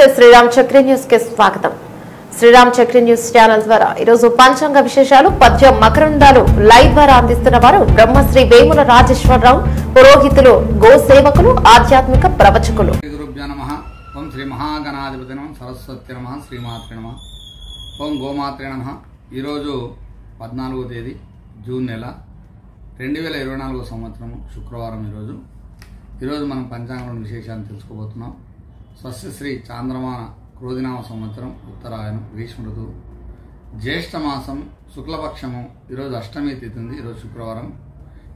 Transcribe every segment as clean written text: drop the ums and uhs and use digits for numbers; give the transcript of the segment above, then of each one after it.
నమస్తే శ్రీరామ్ చక్రి న్యూస్ కి స్వాగతం। శ్రీరామ్ చక్రి న్యూస్ ఛానల్ ద్వారా ఈ రోజు పంచాంగ విశేషాలు పద్యం మకరందాలు లైవ్ ద్వారా అందిస్తున్న వారు బ్రహ్మశ్రీ వేముల రాజేశ్వరరావు పురోహితులు గో సేవకులు ఆధ్యాత్మిక ప్రవచకులు। గురుభ్యో నమః। ఓం శ్రీ మహాగణాధిపతి నమః సరస్వతి నమః శ్రీమాత్రే నమః ఓం గోమాత్రే నమః। ఈ రోజు 14వ తేదీ జూన్ నెల 2024 సంవత్సరం శుక్రవారం ఈ రోజు మనం పంచాంగం విశేషాలను తెలుసుకోబోతున్నాం। స్వస్తి శ్రీ చాంద్రమాన క్రోధినామ సంవత్సరం ఉత్తరాయణం గ్రీష్మ ఋతువు జ్యేష్ఠ మాసం శుక్లపక్షము ఈ రోజు అష్టమి తిథి ఉంది। ఈ రోజు శుక్రవారం।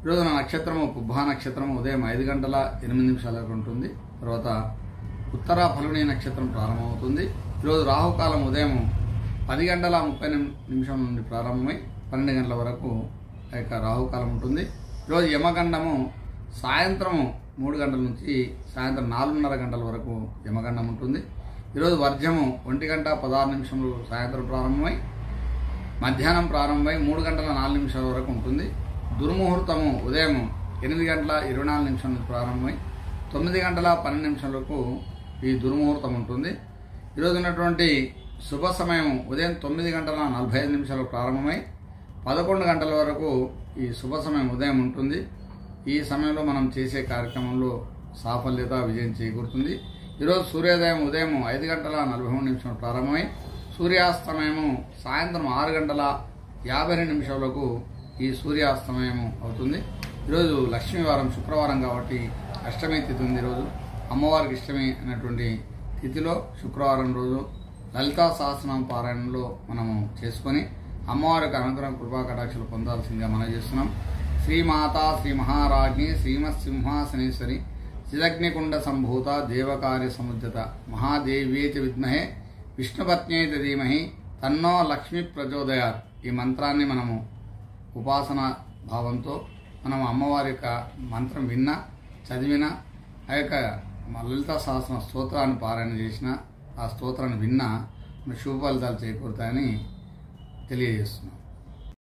ఈ రోజు నక్షత్రము పుబ్బా నక్షత్రము ఉదయం 5 గంటల 8 నిమిషాలకు ఉంటుంది। తర్వాత ఉత్తర ఫల్గుని నక్షత్రం ప్రారంభమవుతుంది। ఈ రోజు రాహుకాలం ఉదయం 10 గంటల 30 నిమిషం నుండి ప్రారంభమై 12 గంటల వరకు ఆ యొక్క రాహుకాలం ఉంటుంది। ఈ రోజు యమగండము సాయంత్రం 3 గంటల నుంచి సాయంత్రం 4:30 గంటల వరకు యమగండం ఉంటుంది। ఈరోజు వర్జము 1 గంట 16 నిమిషములు సాయంత్రం ప్రారంభమై మధ్యాహ్నం ప్రారంభమై 3 గంటల 4 నిమిషాల వరకు ఉంటుంది। దుర్ముహూర్తము ఉదయం 8 గంటల 24 నిమిషాల నుంచి ప్రారంభమై 9 గంటల 12 నిమిషాల వరకు ఈ దుర్ముహూర్తం ఉంటుంది। ఈరోజు ఉన్నటువంటి శుభ సమయం ఉదయం 9 గంటల 45 నిమిషాలకు ప్రారంభమై 11 గంటల వరకు ఈ శుభ సమయం ఉదయం ఉంటుంది। ఈ సమయంలో మనం చేసే కార్యక్రమంలో సాఫల్యత విజయం చేకూరుతుంది। ఈరోజు సూర్యోదయం ఉదయం 5 గంటల 43 నిమిషాలు ప్రారంభమై సూర్యాస్తమయము సాయంత్రం 6 గంటల 52 నిమిషాలకు ఈ సూర్యాస్తమయం అవుతుంది। ఈరోజు లక్ష్మీవారం శుక్రవారం కాబట్టి అష్టమి తిథి ఉంది। ఈరోజు అమ్మవారికి ఇష్టమి అయినటువంటి తిథిలో శుక్రవారం రోజు లలితా సహస్రనామ పారాయణంలో మనము చేసుకొని అమ్మవారికి అనుగ్రహం కృపా కటాక్షలు పొందాల్సిందిగా మనం చేస్తున్నాం। శ్రీమాతా శ్రీ మహారాజ్ఞి శ్రీమత్సింహాసనేశ్వరి చిదగ్నికుండ సంభూత దేవకార్య సముద్యత మహాదేవ్యేతి విద్మహే విష్ణుపత్న్యేతి ధీమహి తన్నో లక్ష్మి ప్రచోదయాత్। ఈ మంత్రాన్ని మనము ఉపాసన భావంతో మనం అమ్మవారి యొక్క మంత్రం విన్నా చదివినా ఆ యొక్క లలితా సహస్ర స్తోత్రాన్ని పారాయణ చేసిన ఆ స్తోత్రాన్ని విన్నా శుభ ఫలితాలు చేకూరుతాయని తెలియజేస్తున్నాం।